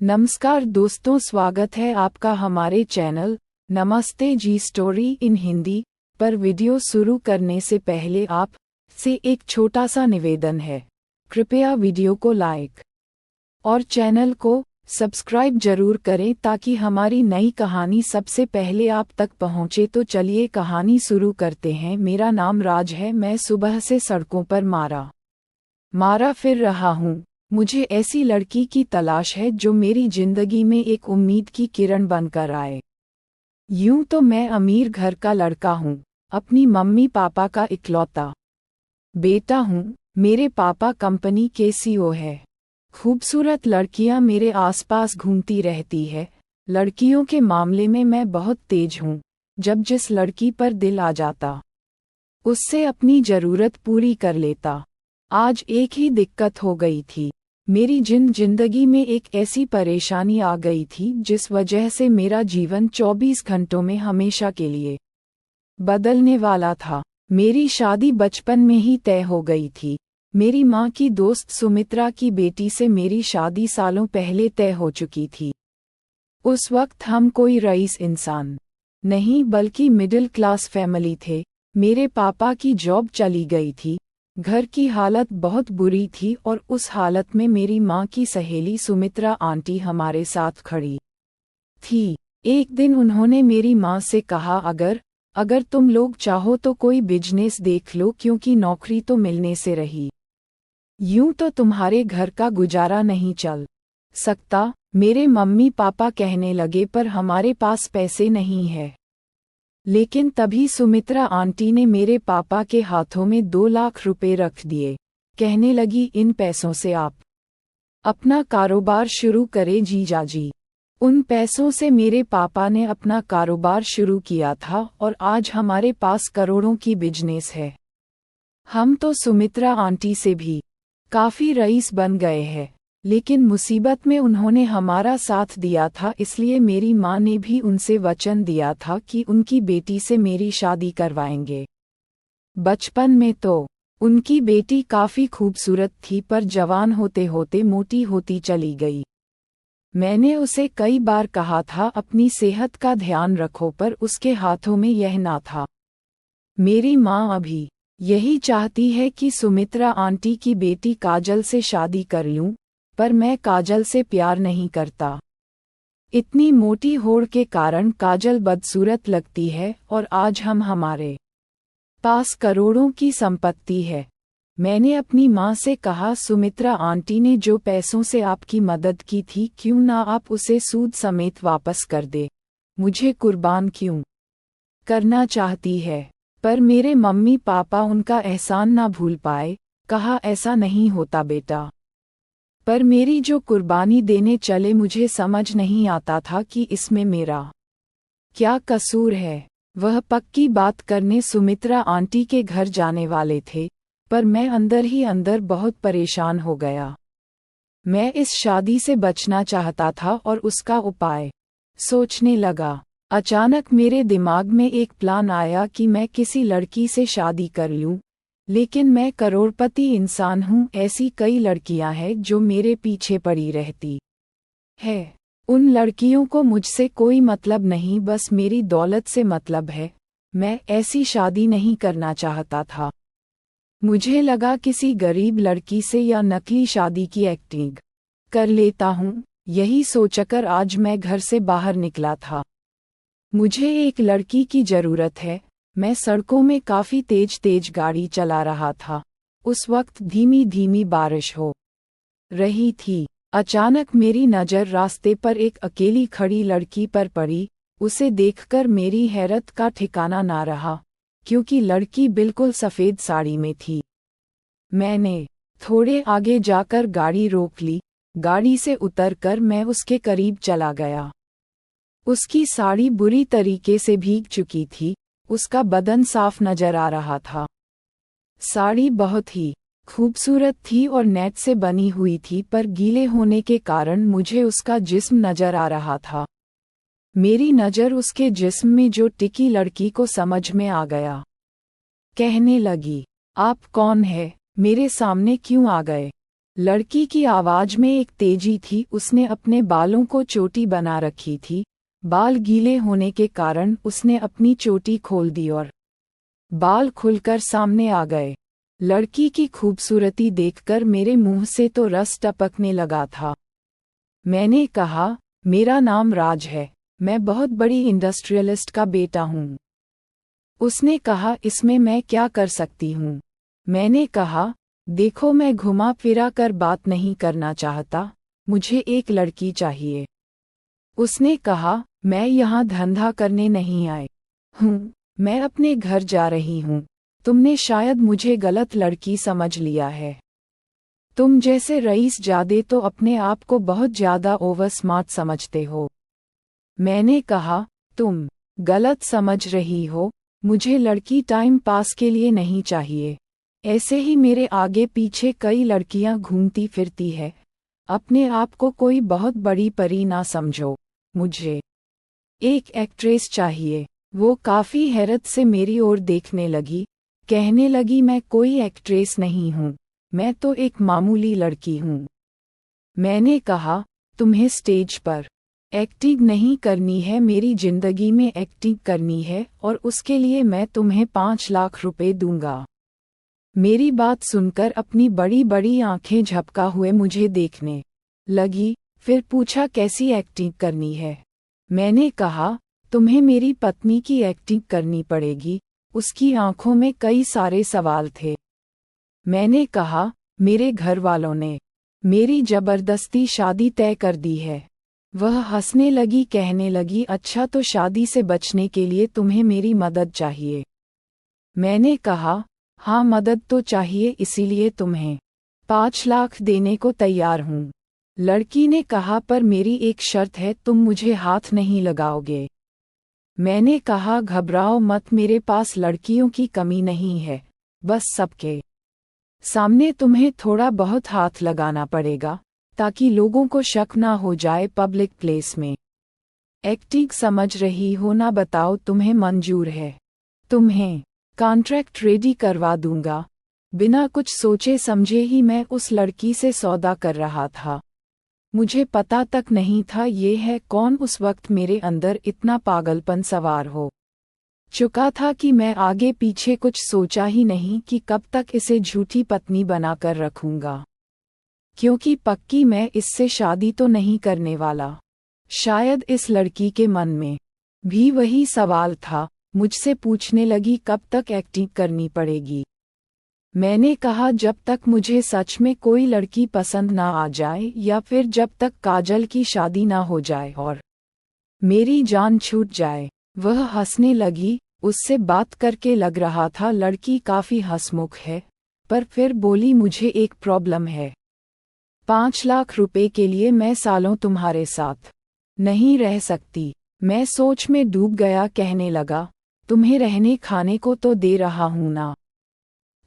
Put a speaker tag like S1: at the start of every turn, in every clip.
S1: नमस्कार दोस्तों, स्वागत है आपका हमारे चैनल नमस्ते जी स्टोरी इन हिंदी पर। वीडियो शुरू करने से पहले आप से एक छोटा सा निवेदन है, कृपया वीडियो को लाइक और चैनल को सब्सक्राइब जरूर करें ताकि हमारी नई कहानी सबसे पहले आप तक पहुंचे। तो चलिए कहानी शुरू करते हैं। मेरा नाम राज है। मैं सुबह से सड़कों पर मारा फिर रहा हूँ। मुझे ऐसी लड़की की तलाश है जो मेरी जिंदगी में एक उम्मीद की किरण बनकर आए। यूं तो मैं अमीर घर का लड़का हूँ, अपनी मम्मी पापा का इकलौता बेटा हूँ। मेरे पापा कंपनी के सीईओ है। खूबसूरत लड़कियां मेरे आसपास घूमती रहती है। लड़कियों के मामले में मैं बहुत तेज हूँ। जब जिस लड़की पर दिल आ जाता उससे अपनी जरूरत पूरी कर लेता। आज एक ही दिक्कत हो गई थी। मेरी जिंदगी में एक ऐसी परेशानी आ गई थी जिस वजह से मेरा जीवन 24 घंटों में हमेशा के लिए बदलने वाला था। मेरी शादी बचपन में ही तय हो गई थी। मेरी माँ की दोस्त सुमित्रा की बेटी से मेरी शादी सालों पहले तय हो चुकी थी। उस वक्त हम कोई रईस इंसान नहीं बल्कि मिडिल क्लास फैमिली थे। मेरे पापा की जॉब चली गई थी, घर की हालत बहुत बुरी थी और उस हालत में मेरी माँ की सहेली सुमित्रा आंटी हमारे साथ खड़ी थी। एक दिन उन्होंने मेरी माँ से कहा, अगर तुम लोग चाहो तो कोई बिजनेस देख लो, क्योंकि नौकरी तो मिलने से रही। यूं तो तुम्हारे घर का गुजारा नहीं चल सकता। मेरे मम्मी पापा कहने लगे, पर हमारे पास पैसे नहीं है। लेकिन तभी सुमित्रा आंटी ने मेरे पापा के हाथों में 2 लाख रुपए रख दिए। कहने लगी, इन पैसों से आप अपना कारोबार शुरू करें जीजाजी। उन पैसों से मेरे पापा ने अपना कारोबार शुरू किया था और आज हमारे पास करोड़ों की बिजनेस है। हम तो सुमित्रा आंटी से भी काफी रईस बन गए हैं। लेकिन मुसीबत में उन्होंने हमारा साथ दिया था, इसलिए मेरी माँ ने भी उनसे वचन दिया था कि उनकी बेटी से मेरी शादी करवाएंगे। बचपन में तो उनकी बेटी काफी खूबसूरत थी, पर जवान होते होते मोटी होती चली गई। मैंने उसे कई बार कहा था अपनी सेहत का ध्यान रखो, पर उसके हाथों में यह ना था। मेरी माँ अभी यही चाहती है कि सुमित्रा आंटी की बेटी काजल से शादी कर लूं, पर मैं काजल से प्यार नहीं करता। इतनी मोटी होड़ के कारण काजल बदसूरत लगती है और आज हमारे पास करोड़ों की संपत्ति है। मैंने अपनी माँ से कहा, सुमित्रा आंटी ने जो पैसों से आपकी मदद की थी, क्यों ना आप उसे सूद समेत वापस कर दे। मुझे कुर्बान क्यों करना चाहती है? पर मेरे मम्मी पापा उनका एहसान ना भूल पाए। कहा, ऐसा नहीं होता बेटा। पर मेरी जो कुर्बानी देने चले, मुझे समझ नहीं आता था कि इसमें मेरा क्या कसूर है। वह पक्की बात करने सुमित्रा आंटी के घर जाने वाले थे, पर मैं अंदर ही अंदर बहुत परेशान हो गया। मैं इस शादी से बचना चाहता था और उसका उपाय सोचने लगा। अचानक मेरे दिमाग में एक प्लान आया कि मैं किसी लड़की से शादी कर लूं। लेकिन मैं करोड़पति इंसान हूँ, ऐसी कई लड़कियां हैं जो मेरे पीछे पड़ी रहती है। उन लड़कियों को मुझसे कोई मतलब नहीं, बस मेरी दौलत से मतलब है। मैं ऐसी शादी नहीं करना चाहता था। मुझे लगा किसी गरीब लड़की से या नकली शादी की एक्टिंग कर लेता हूँ। यही सोचकर आज मैं घर से बाहर निकला था। मुझे एक लड़की की जरूरत है। मैं सड़कों में काफी तेज गाड़ी चला रहा था। उस वक्त धीमी धीमी बारिश हो रही थी। अचानक मेरी नज़र रास्ते पर एक अकेली खड़ी लड़की पर पड़ी। उसे देखकर मेरी हैरत का ठिकाना ना रहा, क्योंकि लड़की बिल्कुल सफ़ेद साड़ी में थी। मैंने थोड़े आगे जाकर गाड़ी रोक ली। गाड़ी से उतरकर मैं उसके करीब चला गया। उसकी साड़ी बुरी तरीके से भीग चुकी थी। उसका बदन साफ नजर आ रहा था। साड़ी बहुत ही खूबसूरत थी और नेट से बनी हुई थी, पर गीले होने के कारण मुझे उसका जिस्म नजर आ रहा था। मेरी नज़र उसके जिस्म में जो टिकी लड़की को समझ में आ गया। कहने लगी, आप कौन है? मेरे सामने क्यों आ गए? लड़की की आवाज में एक तेजी थी। उसने अपने बालों को चोटी बना रखी थी। बाल गीले होने के कारण उसने अपनी चोटी खोल दी और बाल खुलकर सामने आ गए। लड़की की खूबसूरती देखकर मेरे मुंह से तो रस टपकने लगा था। मैंने कहा, मेरा नाम राज है, मैं बहुत बड़ी इंडस्ट्रियलिस्ट का बेटा हूँ। उसने कहा, इसमें मैं क्या कर सकती हूँ? मैंने कहा, देखो, मैं घुमा फिरा कर बात नहीं करना चाहता, मुझे एक लड़की चाहिए। उसने कहा, मैं यहाँ धंधा करने नहीं आई हूँ, मैं अपने घर जा रही हूँ। तुमने शायद मुझे गलत लड़की समझ लिया है। तुम जैसे रईस जादे तो अपने आप को बहुत ज्यादा ओवर स्मार्ट समझते हो। मैंने कहा, तुम गलत समझ रही हो, मुझे लड़की टाइम पास के लिए नहीं चाहिए। ऐसे ही मेरे आगे पीछे कई लड़कियां घूमती फिरती है। अपने आप को कोई बहुत बड़ी परी ना समझो। मुझे एक एक्ट्रेस चाहिए। वो काफी हैरत से मेरी ओर देखने लगी, कहने लगी, मैं कोई एक्ट्रेस नहीं हूँ, मैं तो एक मामूली लड़की हूँ। मैंने कहा, तुम्हें स्टेज पर एक्टिंग नहीं करनी है, मेरी जिंदगी में एक्टिंग करनी है और उसके लिए मैं तुम्हें 5 लाख रुपए दूंगा। मेरी बात सुनकर अपनी बड़ी बड़ी आंखें झपका हुए मुझे देखने लगी। फिर पूछा, कैसी एक्टिंग करनी है? मैंने कहा, तुम्हें मेरी पत्नी की एक्टिंग करनी पड़ेगी। उसकी आंखों में कई सारे सवाल थे। मैंने कहा, मेरे घर वालों ने मेरी जबरदस्ती शादी तय कर दी है। वह हंसने लगी, कहने लगी, अच्छा तो शादी से बचने के लिए तुम्हें मेरी मदद चाहिए। मैंने कहा, हाँ, मदद तो चाहिए, इसीलिए तुम्हें 5 लाख देने को तैयार हूँ। लड़की ने कहा, पर मेरी एक शर्त है, तुम मुझे हाथ नहीं लगाओगे। मैंने कहा, घबराओ मत, मेरे पास लड़कियों की कमी नहीं है, बस सबके सामने तुम्हें थोड़ा बहुत हाथ लगाना पड़ेगा ताकि लोगों को शक ना हो जाए पब्लिक प्लेस में। एक्टिंग समझ रही हो ना? बताओ, तुम्हें मंजूर है? तुम्हें कॉन्ट्रैक्ट रेडी करवा दूंगा। बिना कुछ सोचे समझे ही मैं उस लड़की से सौदा कर रहा था। मुझे पता तक नहीं था ये है कौन। उस वक्त मेरे अंदर इतना पागलपन सवार हो चुका था कि मैं आगे पीछे कुछ सोचा ही नहीं कि कब तक इसे झूठी पत्नी बनाकर रखूंगा, क्योंकि पक्की मैं इससे शादी तो नहीं करने वाला। शायद इस लड़की के मन में भी वही सवाल था। मुझसे पूछने लगी, कब तक एक्टिंग करनी पड़ेगी? मैंने कहा, जब तक मुझे सच में कोई लड़की पसंद ना आ जाए या फिर जब तक काजल की शादी ना हो जाए और मेरी जान छूट जाए। वह हंसने लगी। उससे बात करके लग रहा था लड़की काफी हंसमुख है, पर फिर बोली, मुझे एक प्रॉब्लम है। 5 लाख रुपए के लिए मैं सालों तुम्हारे साथ नहीं रह सकती। मैं सोच में डूब गया, कहने लगा, तुम्हें रहने खाने को तो दे रहा हूं ना।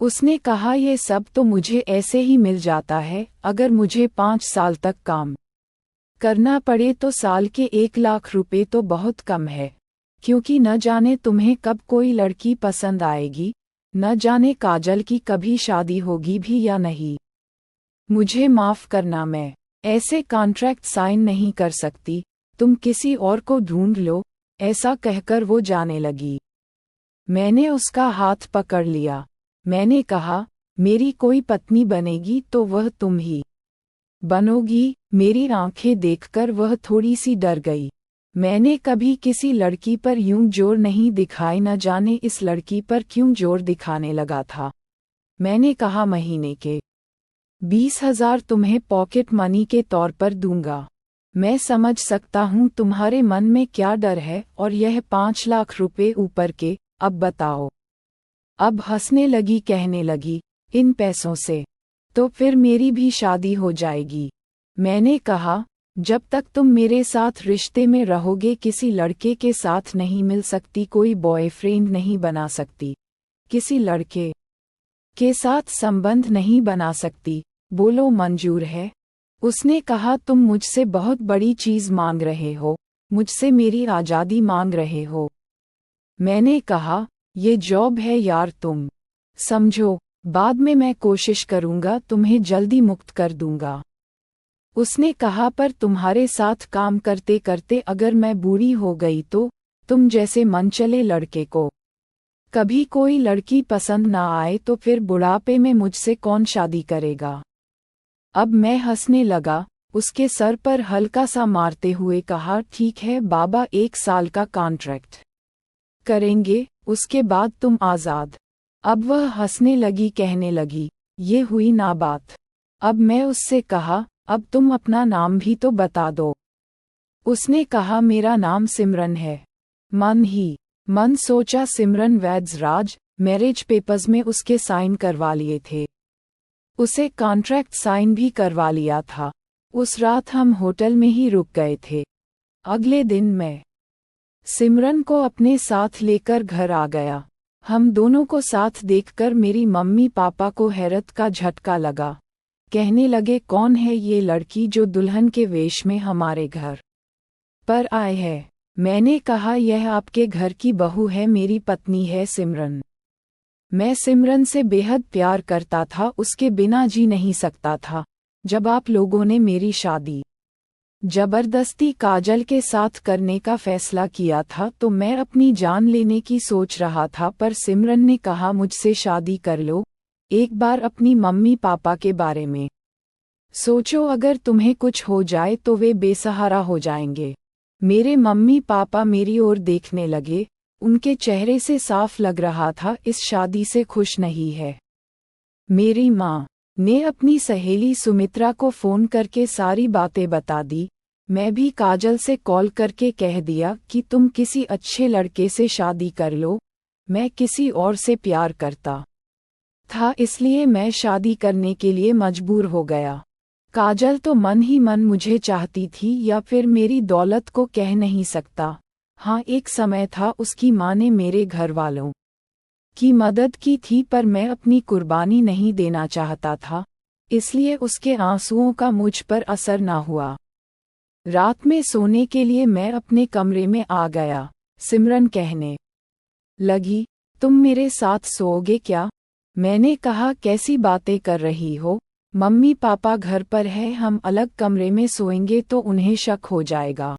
S1: उसने कहा, ये सब तो मुझे ऐसे ही मिल जाता है। अगर मुझे 5 साल तक काम करना पड़े तो साल के 1 लाख रुपए तो बहुत कम है, क्योंकि न जाने तुम्हें कब कोई लड़की पसंद आएगी, न जाने काजल की कभी शादी होगी भी या नहीं। मुझे माफ करना, मैं ऐसे कॉन्ट्रैक्ट साइन नहीं कर सकती, तुम किसी और को ढूंढ लो। ऐसा कहकर वो जाने लगी। मैंने उसका हाथ पकड़ लिया। मैंने कहा, मेरी कोई पत्नी बनेगी तो वह तुम ही बनोगी। मेरी आंखें देखकर वह थोड़ी सी डर गई। मैंने कभी किसी लड़की पर यूं जोर नहीं दिखाई, न जाने इस लड़की पर क्यों जोर दिखाने लगा था। मैंने कहा, महीने के 20,000 तुम्हें पॉकेट मनी के तौर पर दूंगा। मैं समझ सकता हूँ तुम्हारे मन में क्या डर है, और यह 5 लाख रुपए ऊपर के। अब बताओ। अब हंसने लगी, कहने लगी, इन पैसों से तो फिर मेरी भी शादी हो जाएगी। मैंने कहा, जब तक तुम मेरे साथ रिश्ते में रहोगे किसी लड़के के साथ नहीं मिल सकती, कोई बॉयफ्रेंड नहीं बना सकती, किसी लड़के के साथ संबंध नहीं बना सकती। बोलो, मंजूर है? उसने कहा, तुम मुझसे बहुत बड़ी चीज मांग रहे हो, मुझसे मेरी आज़ादी मांग रहे हो। मैंने कहा, ये जॉब है यार, तुम समझो। बाद में मैं कोशिश करूंगा, तुम्हें जल्दी मुक्त कर दूंगा। उसने कहा, पर तुम्हारे साथ काम करते करते अगर मैं बूढ़ी हो गई तो तुम जैसे मनचले लड़के को कभी कोई लड़की पसंद ना आए तो फिर बुढ़ापे में मुझसे कौन शादी करेगा। अब मैं हंसने लगा, उसके सर पर हल्का सा मारते हुए कहा, ठीक है बाबा, 1 साल का कॉन्ट्रैक्ट करेंगे, उसके बाद तुम आज़ाद। अब वह हंसने लगी, कहने लगी, ये हुई ना बात। अब मैं उससे कहा, अब तुम अपना नाम भी तो बता दो। उसने कहा, मेरा नाम सिमरन है। मन सोचा, सिमरन वैद्यराज। मैरिज पेपर्स में उसके साइन करवा लिए थे, उसे कॉन्ट्रैक्ट साइन भी करवा लिया था। उस रात हम होटल में ही रुक गए थे। अगले दिन मैं सिमरन को अपने साथ लेकर घर आ गया। हम दोनों को साथ देखकर मेरी मम्मी पापा को हैरत का झटका लगा। कहने लगे, कौन है ये लड़की जो दुल्हन के वेश में हमारे घर पर आए है। मैंने कहा, यह आपके घर की बहू है, मेरी पत्नी है सिमरन। मैं सिमरन से बेहद प्यार करता था, उसके बिना जी नहीं सकता था। जब आप लोगों ने मेरी शादी जबरदस्ती काजल के साथ करने का फैसला किया था तो मैं अपनी जान लेने की सोच रहा था, पर सिमरन ने कहा, मुझसे शादी कर लो। एक बार अपनी मम्मी पापा के बारे में सोचो, अगर तुम्हें कुछ हो जाए तो वे बेसहारा हो जाएंगे। मेरे मम्मी पापा मेरी ओर देखने लगे, उनके चेहरे से साफ लग रहा था इस शादी से खुश नहीं है। मेरी माँ ने अपनी सहेली सुमित्रा को फ़ोन करके सारी बातें बता दी। मैं भी काजल से कॉल करके कह दिया कि तुम किसी अच्छे लड़के से शादी कर लो। मैं किसी और से प्यार करता था, इसलिए मैं शादी करने के लिए मजबूर हो गया। काजल तो मन ही मन मुझे चाहती थी, या फिर मेरी दौलत को कह नहीं सकता। हाँ, एक समय था उसकी माँ ने मेरे घर वालों की मदद की थी, पर मैं अपनी कुर्बानी नहीं देना चाहता था, इसलिए उसके आंसुओं का मुझ पर असर ना हुआ। रात में सोने के लिए मैं अपने कमरे में आ गया। सिमरन कहने लगी, तुम मेरे साथ सोओगे क्या? मैंने कहा, कैसी बातें कर रही हो? मम्मी पापा घर पर है, हम अलग कमरे में सोएंगे तो उन्हें शक हो जाएगा।